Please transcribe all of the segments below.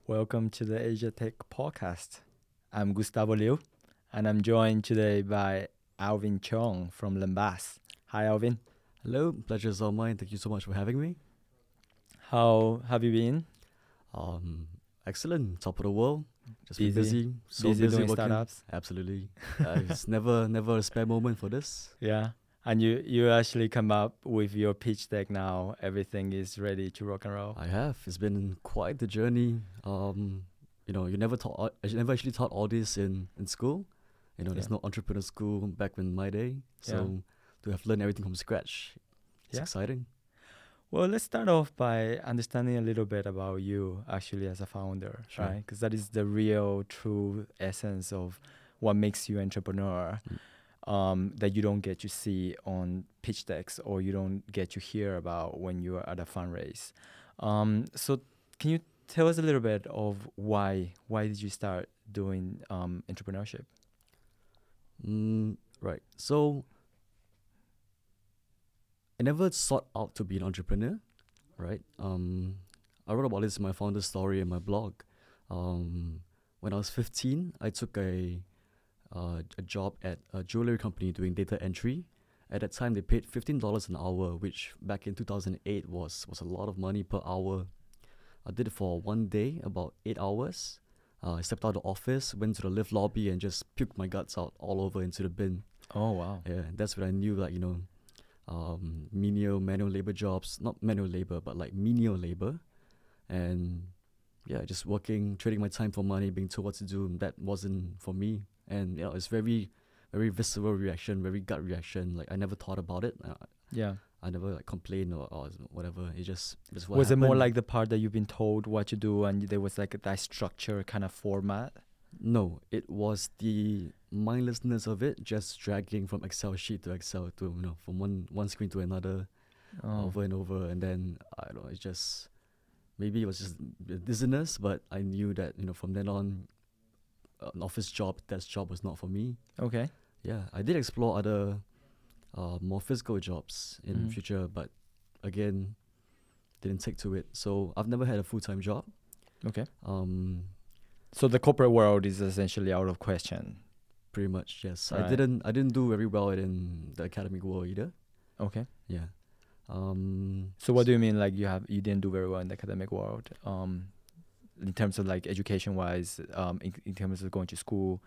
Welcome to the Asia Tech Podcast. I'm Gustavo Liu, and I'm joined today by Alvin Chong from Lembas. Hi, Alvin. Hello, pleasure is all mine. Thank you so much for having me. How have you been? Um, Excellent, top of the world. Just been Busy? busy, so Busy busy doing working. startups? Absolutely, it's never a spare moment for this. Yeah. And you actually come up with your pitch deck now. Everything is ready to rock and roll. I have. It's been quite the journey. You never actually taught all this in school. There's Yeah. no entrepreneur school back in my day, so to have learned everything from scratch, it's Yeah. exciting. Well, let's start off by understanding a little bit about you actually as a founder, Sure. right? Because that is the real, true essence of what makes you entrepreneur. That you don't get to see on pitch decks or you don't get to hear about when you are at a fundraise. So can you tell us a little bit of why did you start doing entrepreneurship? Right. So I never sought out to be an entrepreneur, right? I wrote about this in my founder story in my blog. When I was 15, I took a job at a jewelry company doing data entry. At that time, they paid $15 an hour, which back in 2008 was a lot of money per hour. I did it for one day, about 8 hours. I stepped out of the office, went to the lift lobby, and just puked my guts out all over into the bin. Oh, wow. Yeah, that's when I knew, menial manual labor jobs, not manual labor, but like menial labor. And yeah, just working, trading my time for money, being told what to do, that wasn't for me. And it's very, very visceral reaction, very gut reaction. Like I never thought about it. Yeah. I never complained or whatever. It just what Was it more happened. like the part that you've been told what to do and there was like that structure kind of format? No, it was the mindlessness of it, just dragging from Excel sheet to Excel to from one screen to another, over and over. And then I don't know, it just maybe it was just dizziness, but I knew that from then on, an office job, desk job was not for me. Okay. Yeah, I did explore other more physical jobs in future, but again, didn't take to it. So I've never had a full-time job. Okay. So the corporate world is essentially out of question. Pretty much, yes. Right. I didn't do very well in the academic world either. Okay. Yeah. So what do you mean, like you didn't do very well in the academic world? In terms of like education wise, in terms of going to school,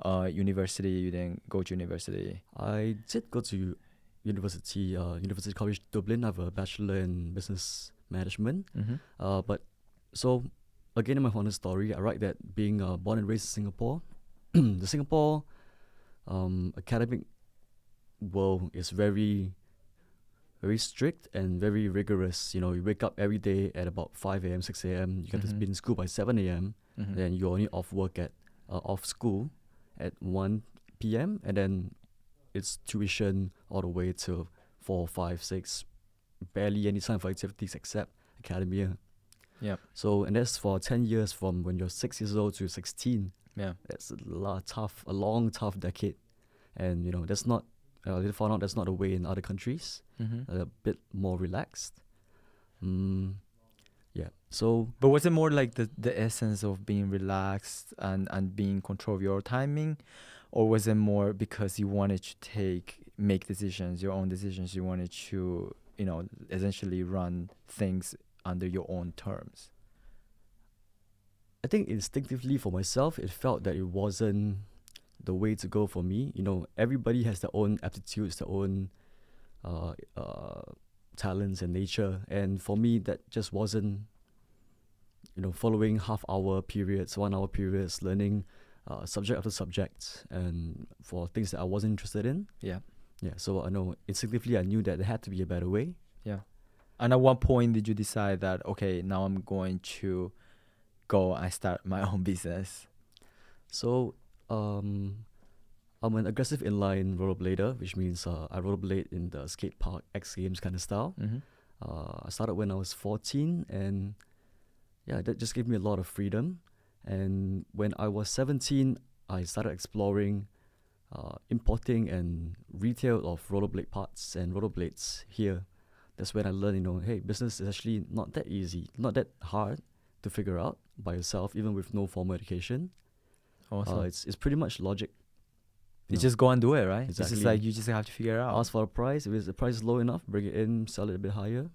university, you didn't go to university. I did go to University College Dublin. I have a bachelor in business management. But so again, in my founder story, I write that being born and raised in Singapore, the Singapore academic world is very, very strict and very rigorous. You wake up every day at about 5 a.m., 6 a.m. You got to be in school by 7 a.m. Then you're only off work at off school at 1 p.m. And then it's tuition all the way to 4, 5, 6. Barely any time for activities except academia. Yeah. So, and that's for 10 years from when you're 6 years old to 16. Yeah. That's a long, tough decade. And, that's not, I did find out that's not the way in other countries. A bit more relaxed. Yeah. So, But was it more like the essence of being relaxed and being in control of your timing? Or was it more because you wanted to make decisions, your own decisions, you wanted to, essentially run things under your own terms? I think instinctively for myself, it felt that it wasn't the way to go for me. Everybody has their own aptitudes, their own talents and nature. And for me, that just wasn't, following half-hour periods, 1-hour periods, learning subject after subject, and for things that I wasn't interested in. Yeah. Yeah, so I know instinctively I knew that there had to be a better way. Yeah. And at what point did you decide that, okay, now I'm going to go and start my own business? So, I'm an aggressive inline rollerblader, which means I rollerblade in the skate park X Games kind of style. I started when I was 14, and yeah, that just gave me a lot of freedom. And when I was 17, I started exploring importing and retail of rollerblade parts and rollerblades here. That's when I learned, hey, business is actually not that easy, not that hard to figure out by yourself, even with no formal education. Awesome. It's pretty much logic. You just go and do it, right? Exactly. It's just like you just have to figure it out. Ask for a price. If the price is low enough, bring it in, sell it a bit higher.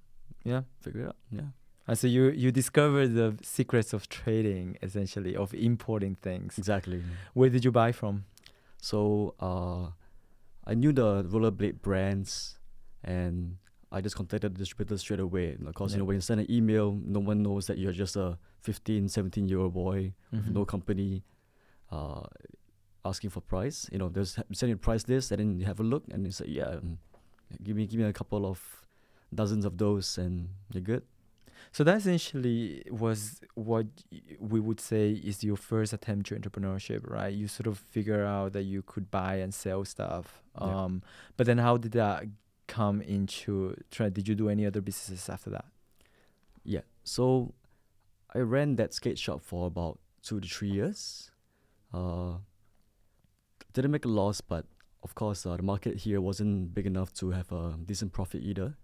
Yeah. Figure it out. Yeah. And so you discovered the secrets of trading, essentially, of importing things. Exactly. Where did you buy from? So I knew the rollerblade brands, and I just contacted the distributor straight away. Of course, when you send an email, no one knows that you're just a 15, 17-year-old boy with no company, asking for price. They'll send you a price list, and then you have a look, and you say, give me a couple of dozens of those, and you're good. So that essentially was what we would say is your first attempt to entrepreneurship, right? You sort of figure out that you could buy and sell stuff. But then how did that come into trend? Did you do any other businesses after that? Yeah. So I ran that skate shop for about 2 to 3 years. Didn't make a loss, but of course the market here wasn't big enough to have a decent profit either.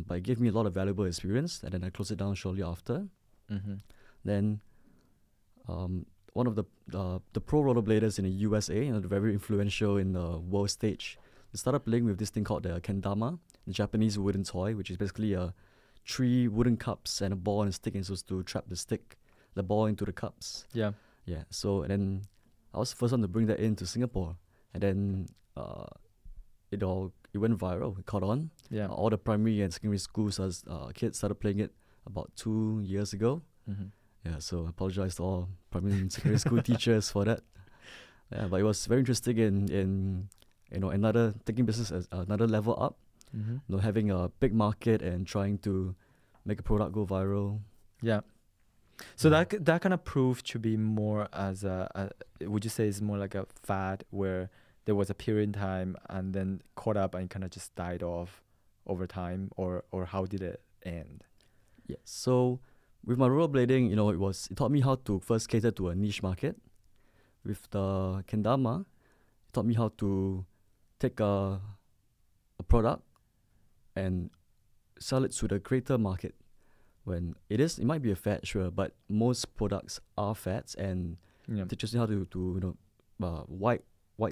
But it gave me a lot of valuable experience, and then I closed it down shortly after. Then one of the pro rollerbladers in the USA, very influential in the world stage, they started playing with this thing called the kendama, the Japanese wooden toy, which is basically 3 wooden cups and a ball and a stick, and supposed to trap the ball into the cups. Yeah. So and then I was the first one to bring that into Singapore, and then it went viral. It caught on. Yeah. All the primary and secondary schools, kids started playing it about 2 years ago. Yeah, so I apologize to all primary and secondary school teachers for that. Yeah, but it was very interesting in taking business as another level up. Having a big market and trying to make a product go viral. Yeah. So that kind of proved to be more as would you say it's more like a fad where there was a period in time and then caught up and kind of just died off over time, or how did it end? Yeah. So with my rollerblading, it taught me how to first cater to a niche market. With the kendama, it taught me how to take a product and sell it to the greater market. When it might be a fad, sure, but most products are fads, and teaches you how to do wide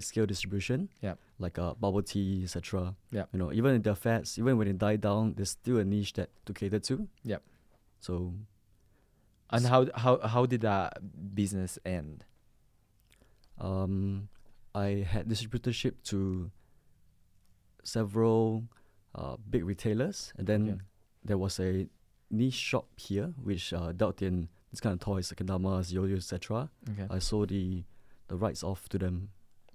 scale distribution. Yeah. Like bubble tea, etc. Yeah. Even if they're fads, even when they die down, there's still a niche to cater to. Yeah. So. And how did that business end? I had distributorship to several big retailers, and then there was a niche shop here which dealt in this kind of toys, like kendamas, yo-yos, etc. I sold the rights off to them.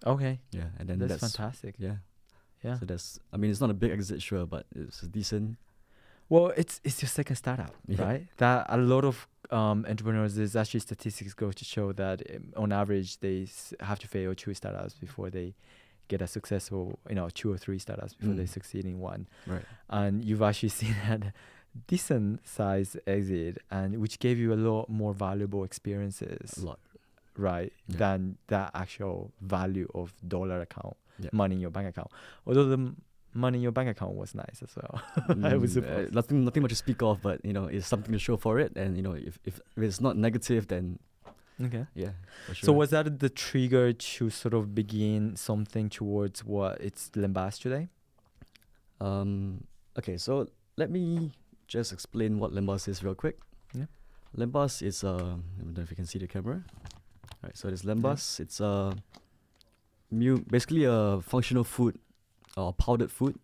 Okay. Yeah, and then that's fantastic. Yeah. So it's not a big exit, sure, but it's decent. Well, it's your second startup, right? That a lot of entrepreneurs, there's actually statistics go to show that on average they have to fail 2 startups before they get a successful, 2 or 3 startups before they succeed in one. Right. And you've actually seen that decent size exit, and which gave you a lot more valuable experiences. A lot. Right. Yeah. Than that actual value of dollar account, money in your bank account. Although the money in your bank account was nice as well. I was nothing much to speak of, but it's something to show for it, and if it's not negative, then yeah. For sure. So was that the trigger to sort of begin something towards what it's Lembas today? Okay, so let me just explain what Lembas is real quick. Yeah. Lembas is I don't know if you can see the camera. Right, so there's Lembas. Yeah. It's basically a functional food or powdered food.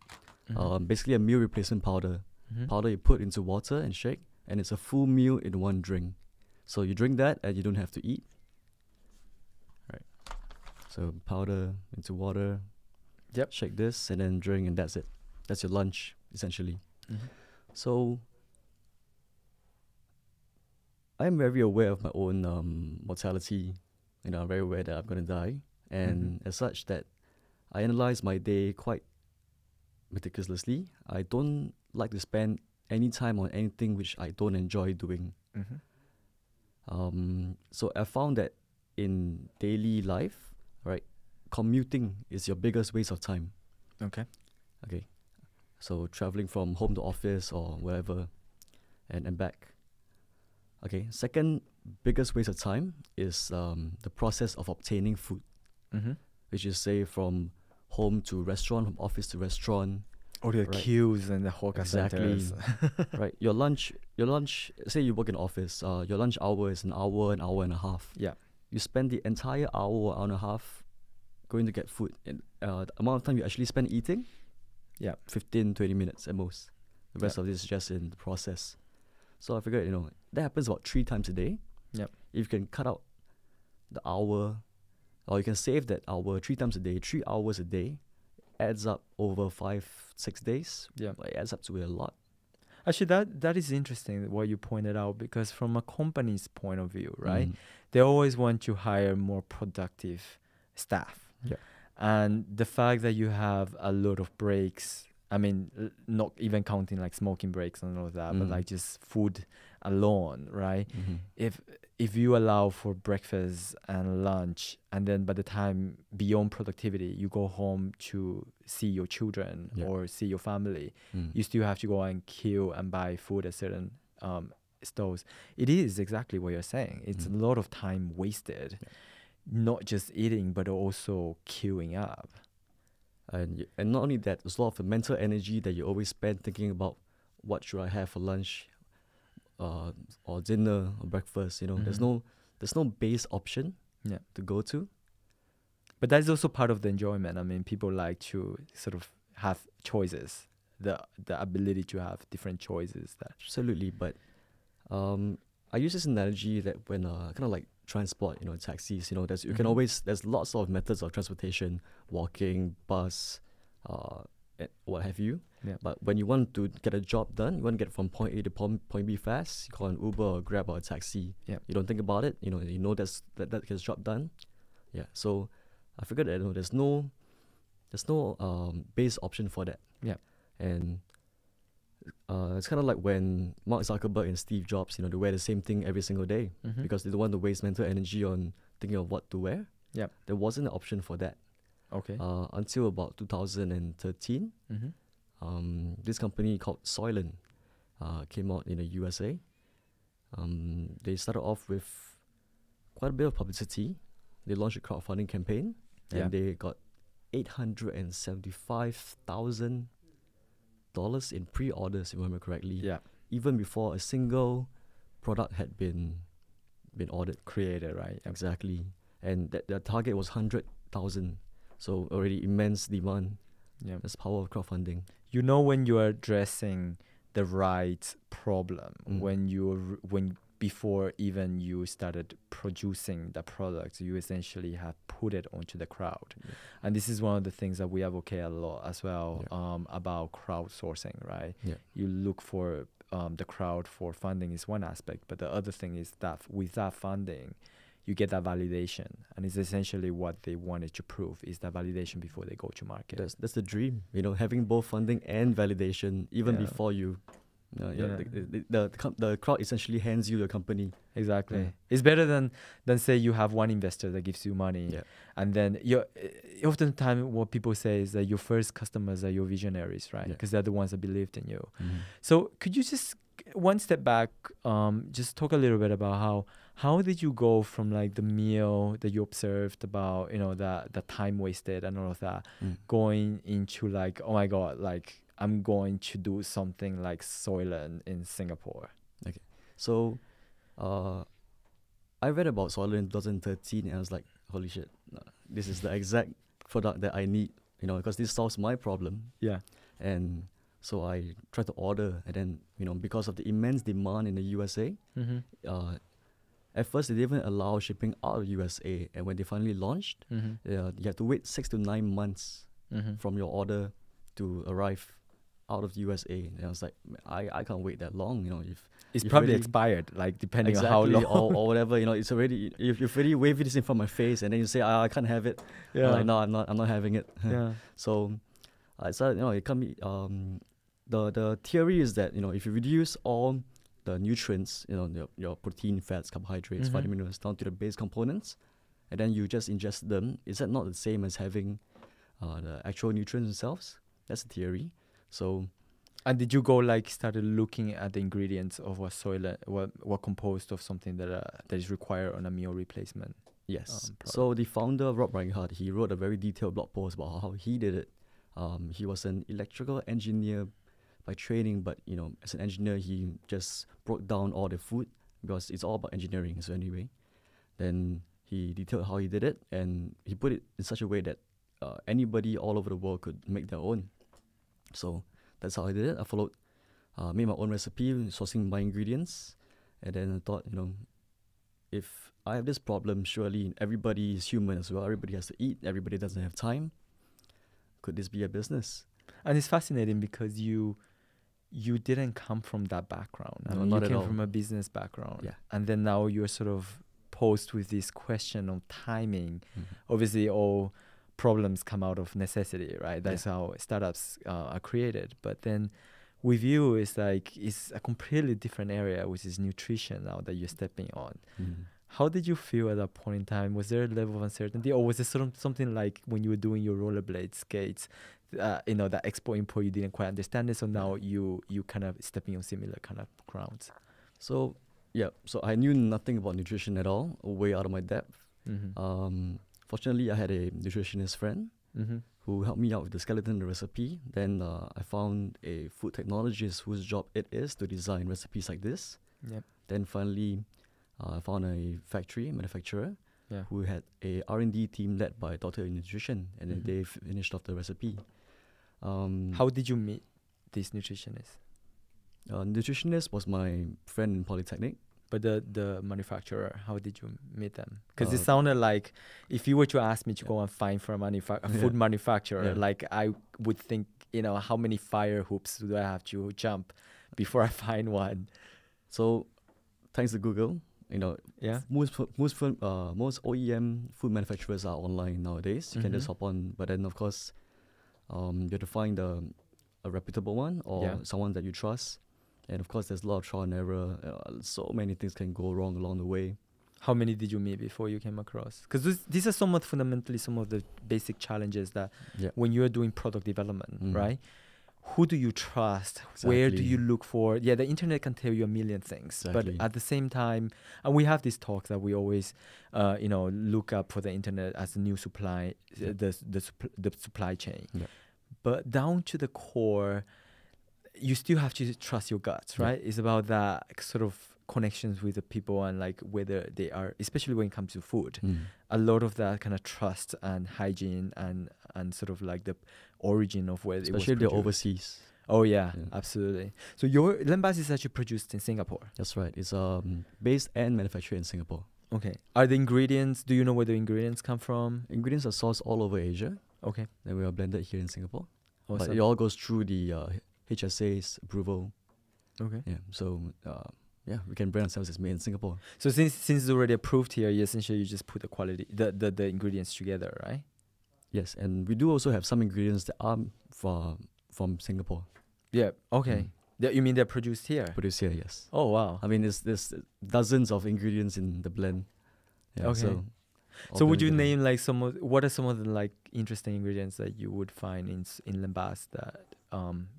Basically a meal replacement powder. Powder you put into water and shake, and it's a full meal in one drink. So you drink that and you don't have to eat. Right. So powder into water. Yep. Shake this and then drink, and that's it. That's your lunch essentially. So I'm very aware of my own mortality. I'm very aware that I'm going to die. And as such, that I analyze my day quite meticulously. I don't like to spend any time on anything which I don't enjoy doing. So I found that in daily life, right, commuting is your biggest waste of time. Okay. So traveling from home to office or wherever and back. Okay, second biggest waste of time is the process of obtaining food, which is say from home to restaurant, from office to restaurant. Or the right? queues in the hawker Exactly. centers. Right. Your lunch. Say you work in office. Your lunch hour is an hour and a half. Yeah. You spend the entire hour and a half going to get food. And the amount of time you actually spend eating, 15, 20 minutes at most. The rest of this is just in the process. So I figured, that happens about 3 times a day. Yep. If you can cut out the hour, or you can save that hour 3 times a day, 3 hours a day, adds up over 5-6 days. Yeah. It adds up to a lot. Actually, that is interesting what you pointed out, because from a company's point of view, right, Mm. they always want to hire more productive staff. Yeah. And the fact that you have a lot of breaks, I mean, not even counting like smoking breaks and all of that, but like just food alone, right? If you allow for breakfast and lunch, and then by the time beyond productivity, you go home to see your children or see your family, you still have to go and queue and buy food at certain stores. It is exactly what you're saying. It's a lot of time wasted, not just eating, but also queuing up. And not only that, there's a lot of mental energy that you always spend thinking about what should I have for lunch, or dinner or breakfast. There's no base option to go to. But that's also part of the enjoyment. I mean, people like to sort of have choices, the ability to have different choices. Absolutely, but I use this analogy that when kind of like transport, taxis, you can always, there's lots of methods of transportation, walking, bus, what have you. Yeah. But when you want to get a job done, you want to get from point A to point B fast, you call an Uber or Grab or a taxi. Yeah. You don't think about it, that gets job done. Yeah. So I figured that there's no base option for that. Yeah. And it's kind of like when Mark Zuckerberg and Steve Jobs, they wear the same thing every single day because they don't want to waste mental energy on thinking of what to wear. Yeah. There wasn't an option for that. Okay. Until about 2013, this company called Soylent came out in the USA. They started off with quite a bit of publicity. They launched a crowdfunding campaign, and they got $875,000 in pre-orders, if I remember correctly. Yeah. Even before a single product had been ordered. Created, right? Exactly. And the target was 100,000. So already immense demand. Yeah. That's the power of crowdfunding. When you are addressing the right problem, when before even you started producing the product, you essentially have put it onto the crowd. Yeah. And this is one of the things that we advocate a lot as well, about crowdsourcing, right? Yeah. You look for the crowd for funding is one aspect, but the other thing is that with that funding, you get that validation, and it's essentially what they wanted to prove is that validation before they go to market. That's the dream, having both funding and validation even before you. The crowd essentially hands you the company. Exactly. Yeah. It's better than say you have one investor that gives you money, and then oftentimes what people say is that your first customers are your visionaries, right? Because they're the ones that believed in you. So could you just one step back, just talk a little bit about how did you go from like the meal that you observed about the time wasted and all of that, going into like, oh my god, like I'm going to do something like Soylent in Singapore. Okay, so I read about Soylent in 2013 and I was like, holy shit, this is the exact product that I need, because this solves my problem. Yeah. And so I tried to order, and then because of the immense demand in the USA, at first they didn't even allow shipping out of USA, and when they finally launched, you had to wait 6 to 9 months from your order to arrive out of the USA. And I was like, I can't wait that long. If it's probably expired, like depending on how long or whatever. It's already, if you've already waved this in front of my face, and then you say I can't have it. Yeah. I'm like, no, I'm not having it. Yeah. So I started, it can be the theory is that if you reduce all the nutrients, your protein, fats, carbohydrates, vitamins down to the base components, and then you just ingest them, is that not the same as having the actual nutrients themselves? That's the theory. So And did you go like started looking at the ingredients of what soil, what composed of something that is required on a meal replacement? Yes. So the founder of Rob Reinhardt, he wrote a very detailed blog post about how he did it. He was an electrical engineer by training, but as an engineer, he just broke down all the food because it's all about engineering. So anyway, then he detailed how he did it, and he put it in such a way that anybody all over the world could make their own. So that's how I did it. I followed, made my own recipe, sourcing my ingredients, and then I thought, if I have this problem, surely everybody is human as well. Everybody has to eat. Everybody doesn't have time. Could this be a business? And it's fascinating because you didn't come from that background. No, not at all. You came from a business background. Yeah. And then now you're sort of posed with this question of timing. Obviously, all problems come out of necessity, right? That's how startups are created. But then with you, it's a completely different area, which is nutrition now that you're stepping on. How did you feel at that point in time? Was there a level of uncertainty, or was it sort of something like when you were doing your rollerblade skates, that export-import, you didn't quite understand it, so now you kind of stepping on similar kind of grounds? So I knew nothing about nutrition at all, way out of my depth. Fortunately, I had a nutritionist friend who helped me out with the skeleton of the recipe. Then I found a food technologist whose job it is to design recipes like this. Then finally, I found a manufacturer who had a R&D team led by a doctor in nutrition, and then they finished off the recipe. How did you meet this nutritionist? Nutritionist was my friend in Polytechnic. But the manufacturer, how did you meet them? Because it sounded like if you were to ask me to go and find for a food manufacturer, like I would think, how many fire hoops do I have to jump before I find one? So thanks to Google, most OEM food manufacturers are online nowadays. You can just hop on, but then of course, you have to find a reputable one or someone that you trust. And of course, there's a lot of trial and error. So many things can go wrong along the way. How many did you meet before you came across? Because these are somewhat fundamentally some of the basic challenges that when you're doing product development, right? Who do you trust? Exactly. Where do you look for? The internet can tell you a million things. Exactly. But at the same time, and we have this talk that we always, look up for the internet as a new supply, the supply chain. But down to the core, you still have to trust your guts, right? It's about that sort of connections with the people and like whether they are, especially when it comes to food, a lot of that kind of trust and hygiene and sort of like the origin of where especially it was produced. the overseas. Oh yeah, absolutely. So your Lembas is actually produced in Singapore. That's right. It's based and manufactured in Singapore. Okay. Are the ingredients? Do you know where the ingredients come from? Ingredients are sourced all over Asia. Okay. Then we are blended here in Singapore. Awesome. But it all goes through the HSA's approval. Okay. Yeah. So we can brand ourselves as made in Singapore. So since it's already approved here, essentially you just put the quality, the ingredients together, right? Yes, and we do also have some ingredients that are from Singapore. Yeah. Okay. You mean they're produced here? Produced here, yes. Oh wow. I mean, there's dozens of ingredients in the blend. Yeah, okay. So would you name like what are some of the like interesting ingredients that you would find in Lembas that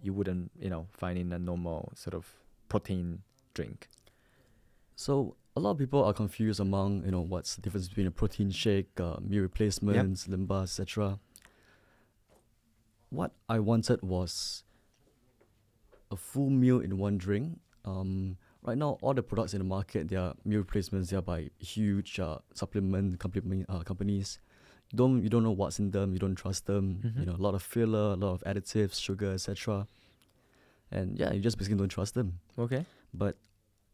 you wouldn't find in a normal sort of protein drink? So a lot of people are confused among what's the difference between a protein shake, meal replacements, Lembas, etc. What I wanted was a full meal in one drink. Right now, all the products in the market, they are meal replacements. They are by huge supplement companies. You don't know what's in them. You don't trust them. A lot of filler, a lot of additives, sugar, etc. And you just basically don't trust them. Okay. But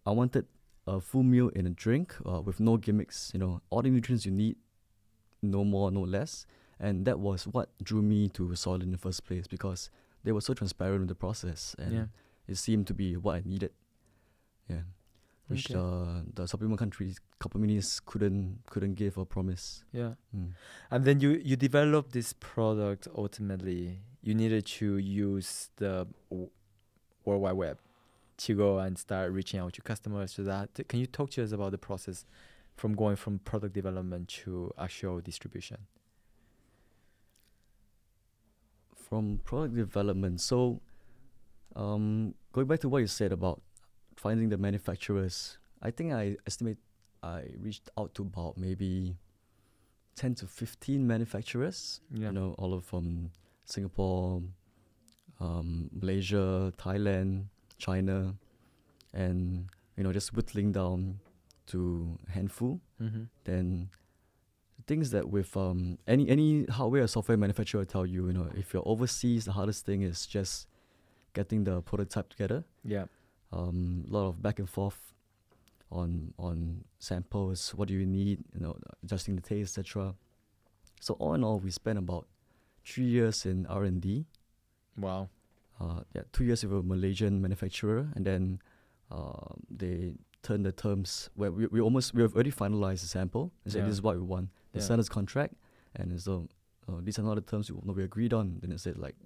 I wanted a full meal in a drink with no gimmicks. All the nutrients you need, no more, no less. And that was what drew me to Soil in the first place, because they were so transparent in the process, and it seemed to be what I needed. Yeah, which the supplement companies couldn't give or promise. Yeah, and then you developed this product. Ultimately, you needed to use the World Wide Web to go and start reaching out to customers. So that can you talk to us about the process from going from product development to actual distribution? From product development, so Going back to what you said about finding the manufacturers, I think I estimate I reached out to about maybe 10 to 15 manufacturers, Yeah. all of from Singapore, Malaysia, Thailand, China, and, just whittling down to a handful. Mm-hmm. Then things that with any hardware or software manufacturer will tell you, if you're overseas, the hardest thing is just getting the prototype together. Yeah. A lot of back and forth on samples, what do you need, adjusting the taste, etc. So all in all, we spent about 3 years in R&D. Wow. 2 years with a Malaysian manufacturer, and then they turned the terms where we have already finalized the sample and said, Yeah. this is what we want. They Yeah. sent us contract, and so these are not the terms we agreed on. Then they said, like,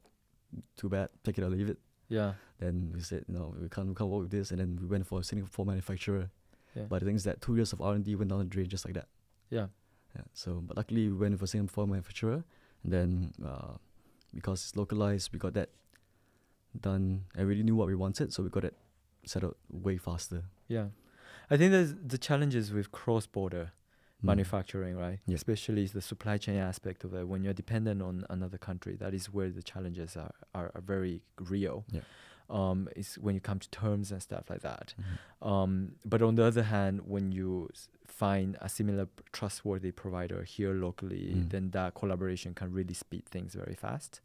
too bad, take it or leave it. Yeah. Then we said, we can't work with this, and then we went for a Singapore manufacturer. Yeah. But the thing is that 2 years of R&D went down the drain just like that. Yeah. So, but luckily we went for Singapore manufacturer, and then because it's localized, we got that done. I really knew what we wanted, so we got it set up way faster. Yeah. I think there's the challenges with cross-border manufacturing, right? Yeah. Especially the supply chain aspect of it. When you're dependent on another country, that is where the challenges are very real. Yeah. It's when you come to terms and stuff like that. Mm-hmm. But on the other hand, when you find a similar trustworthy provider here locally, then that collaboration can really speed things very fast.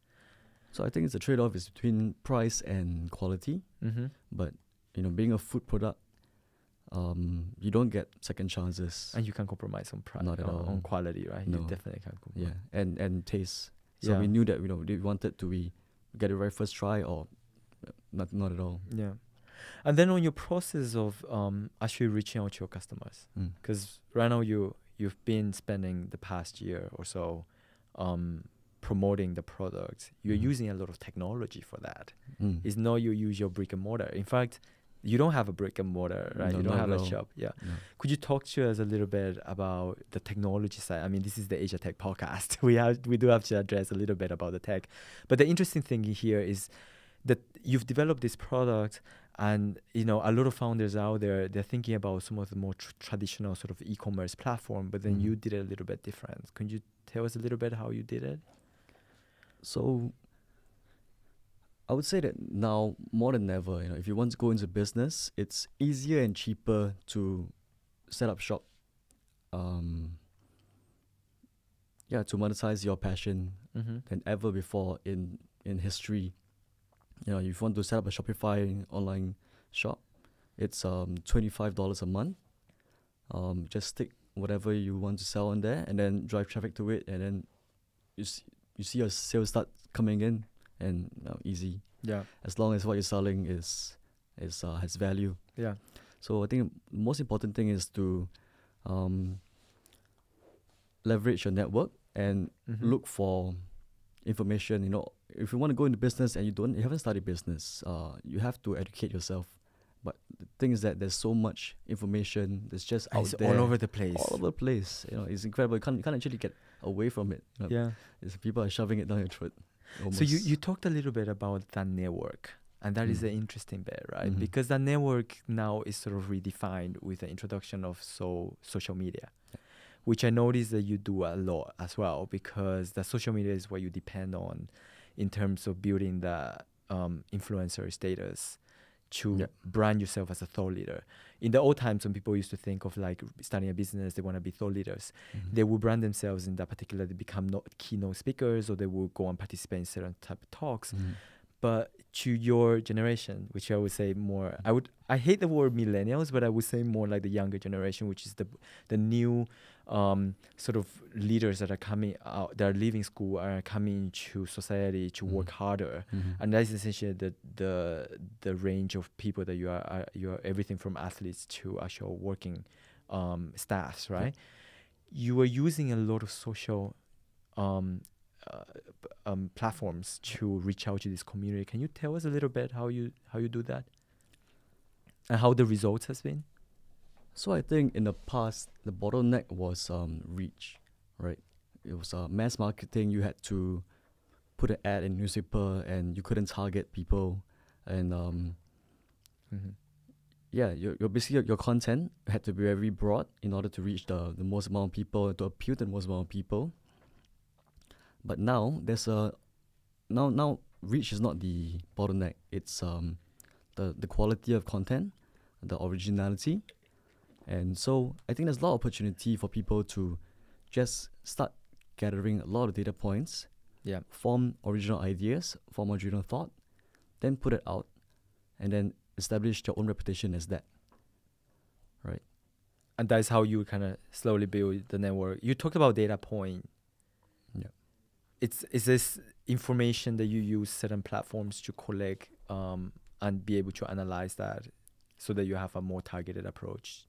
So I think it's a trade-off is between price and quality. Mm-hmm. But being a food product, you don't get second chances. And you can compromise on price, Not at all. on quality, right? No. You definitely can compromise. Yeah, and taste. So Yeah. we knew that we wanted to get it right first try, or not at all. Yeah. And then on your process of actually reaching out to your customers, because right now you've been spending the past year or so promoting the product. You're using a lot of technology for that. It's not you use your brick and mortar. In fact, you don't have a brick and mortar, right? No, You don't not have at a all. shop. Yeah. No. Could you talk to us a little bit about the technology side? I mean, this is the Asia Tech podcast. We do have to address a little bit about the tech. But the interesting thing here is that you've developed this product, and a lot of founders out there, they're thinking about some of the more traditional sort of e-commerce platform, but then you did it a little bit different. Could you tell us a little bit how you did it? So I would say that now more than ever, if you want to go into business, it's easier and cheaper to set up shop. To monetize your passion than ever before in history. If you want to set up a Shopify online shop, it's $25 a month. Just stick whatever you want to sell on there, and then drive traffic to it, and then you see your sales start coming in, and easy. Yeah. As long as what you're selling is has value. Yeah. So I think the most important thing is to leverage your network and look for information. If you want to go into business and you haven't studied business, you have to educate yourself. But the thing is that there's so much information that's just out there, all over the place. all over the place. It's incredible. You can't actually get away from it. Yeah. People are shoving it down your throat. Almost. So you talked a little bit about that network, and that is the interesting bit, right? Because that network now is sort of redefined with the introduction of social media, which I noticed that you do a lot as well, because the social media is what you depend on in terms of building the influencer status to brand yourself as a thought leader. In the old times, when people used to think of like starting a business, they want to be thought leaders. They would brand themselves in that particular, they become keynote speakers, or they will go and participate in certain type of talks. But to your generation, which I would say more, I hate the word millennials, but I would say more like the younger generation, which is the new sort of leaders that are coming out, that are leaving school, are coming to society to work harder, and that's essentially the range of people that you are everything from athletes to actual working staffs, right? You are using a lot of social platforms to reach out to this community. Can you tell us a little bit how you do that, and how the results has been? So I think in the past, the bottleneck was reach, right? It was mass marketing. You had to put an ad in newspaper, and you couldn't target people And Mm-hmm. yeah, your basically your content had to be very broad in order to reach the most amount of people, to appeal to the most amount of people. But now there's a now reach is not the bottleneck. It's the quality of content, the originality. And so I think there's a lot of opportunity for people to just start gathering a lot of data points, Yeah. form original ideas, form original thought, then put it out, and then establish your own reputation as that. Right. And that's how you kind of slowly build the network. You talked about data point. Yeah. Is this information that you use certain platforms to collect and be able to analyze that so that you have a more targeted approach?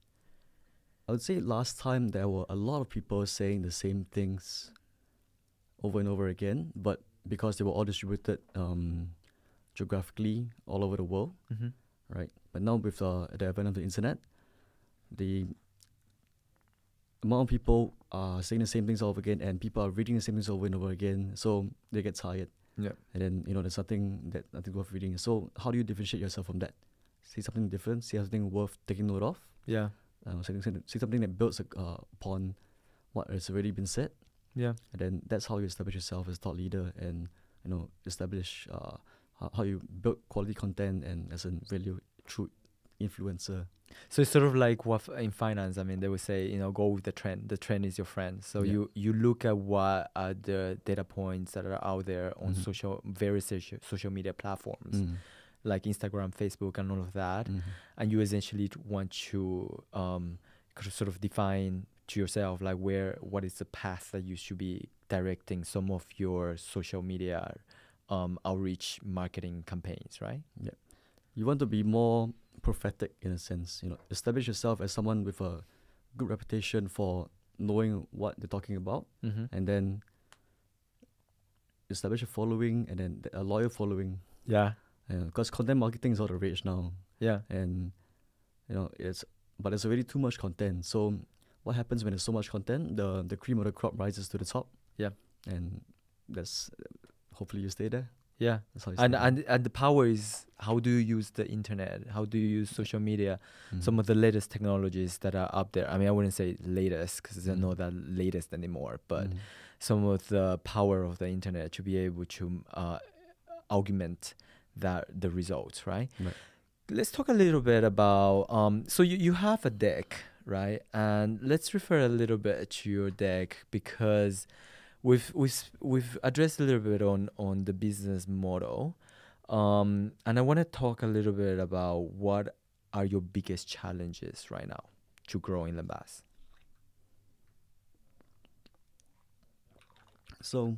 I would say last time there were a lot of people saying the same things over and over again, but because they were all distributed geographically all over the world, Mm-hmm. right? But now with the advent of the internet, the amount of people are saying the same things over again, and people are reading the same things over and over again, so they get tired. Yeah. And then there's nothing worth reading. So how do you differentiate yourself from that? See something different, see something worth taking note of. Yeah. See something that builds upon what has already been said. Yeah. And then that's how you establish yourself as a thought leader, and establish how you build quality content and as a value true influencer. So it's sort of like what in finance, I mean, they would say, go with the trend. The trend is your friend. So Yeah. you look at what are the data points that are out there on Mhm. various social media platforms, like Instagram, Facebook, and all of that. Mhm. And you essentially want to sort of define to yourself like what is the path that you should be directing some of your social media outreach marketing campaigns, right? Yeah. You want to be more prophetic in a sense, establish yourself as someone with a good reputation for knowing what they're talking about, Mm-hmm. and then establish a following, and then a loyal following. Yeah. Because content marketing is all the rage now, Yeah. and but there's already too much content. So what happens when there's so much content? The cream of the crop rises to the top. Yeah. And that's hopefully you stay there. Yeah. That's how you stay there. And the power is, how do you use the internet? How do you use social media? Mhm. Some of the latest technologies that are up there. I mean, I wouldn't say latest because they're Mhm. not that latest anymore, but Mhm. some of the power of the internet to be able to augment the results, right? Right. Let's talk a little bit about so you have a deck, right? And let's refer a little bit to your deck, because we've addressed a little bit on the business model, and I want to talk a little bit about what are your biggest challenges right now to grow in Lembas. So,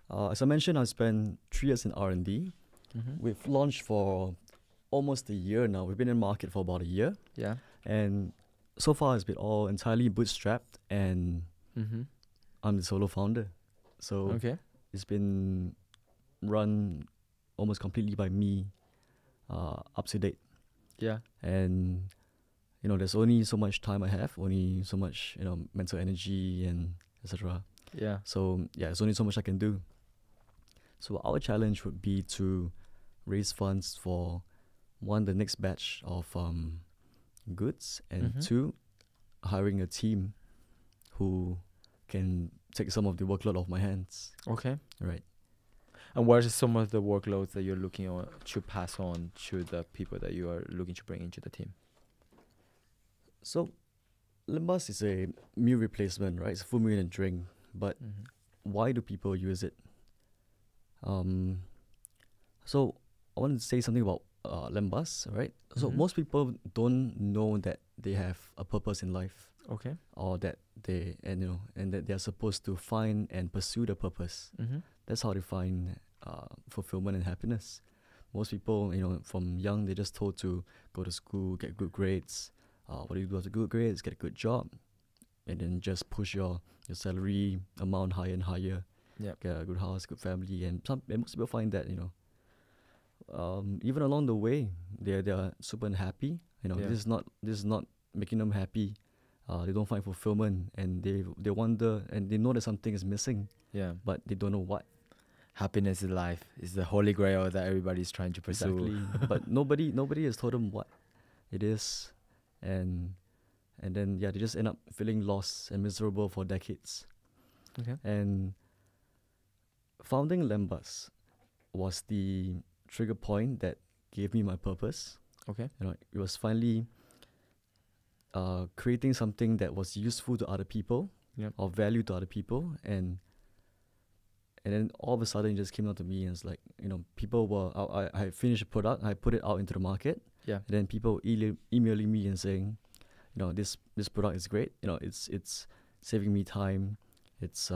as I mentioned, I spent 3 years in R&D. Mm-hmm. We've launched for almost a year now. We've been in market for about a year, Yeah. and so far it's been all entirely bootstrapped, and Mm-hmm. I'm the solo founder. So Okay. it's been run almost completely by me, up to date. Yeah. And there's only so much time I have, only so much mental energy and etc. Yeah. So yeah, there's only so much I can do. So our challenge would be to raise funds for, one, the next batch of goods, and Mhm. 2, hiring a team who can take some of the workload off my hands. Okay. Right. And what are some of the workloads that you're looking on to pass on to the people that you are looking to bring into the team? So Lembas is a meal replacement, right? It's a full meal and drink. But Mm-hmm. why do people use it? So I want to say something about Lembas, right? So Mhm. most people don't know that they have a purpose in life, Okay. or that and that they are supposed to find and pursue the purpose. Mm-hmm. That's how they find fulfillment and happiness. Most people, from young, they're just told to go to school, get good grades. What do you do after good grades? Get a good job, and then just push your salary amount higher and higher. Yeah. Get a good house, good family, and most people find that even along the way, they're super unhappy. Yeah. This is not making them happy. They don't find fulfillment, and they wonder, and they know that something is missing, Yeah. but they don't know what. happiness in life is the holy grail that everybody's trying to pursue. Exactly. But nobody has told them what it is, and then yeah, they just end up feeling lost and miserable for decades. Okay. And founding Lembas was the trigger point that gave me my purpose. Okay. You know, it was finally creating something that was useful to other people, Yep. of value to other people, and then all of a sudden it just came out to me, and it's like, you know, people were I finished a product, I put it out into the market, Yeah. and then people emailing me and saying, you know, this product is great, you know, it's saving me time, it's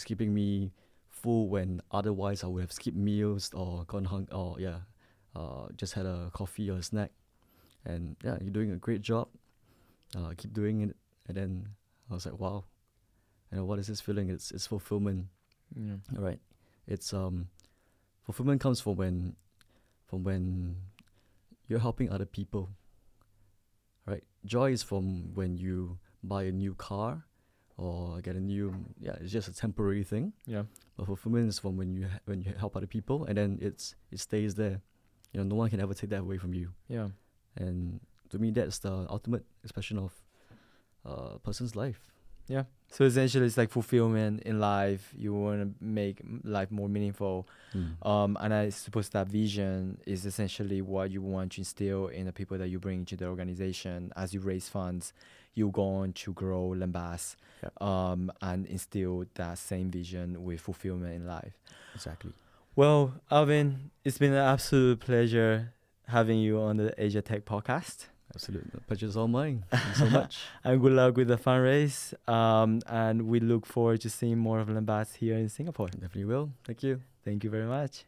keeping me full when otherwise I would have skipped meals or gone just had a coffee or a snack, and yeah, you're doing a great job, keep doing it. And then I was like, wow, you know, what is this feeling? It's fulfillment. Yeah. Right. It's fulfillment comes from when you're helping other people. Right. Joy is from when you buy a new car or get a new, it's just a temporary thing. Yeah. But fulfillment is from when you help other people, and then it stays there. You know, no one can ever take that away from you. Yeah. And to me, that's the ultimate expression of a person's life. Yeah. So essentially, it's like fulfillment in life. You want to make life more meaningful. And I suppose that vision is essentially what you want to instill in the people that you bring into the organization. As you raise funds, you go on to grow Lembas, and instill that same vision with fulfillment in life. Exactly. Well, Alvin, it's been an absolute pleasure having you on the Asia Tech podcast. Absolutely. The pleasure's all mine. Thank you so much. And good luck with the fundraise. And we look forward to seeing more of Lembas here in Singapore. Definitely will. Thank you. Thank you very much.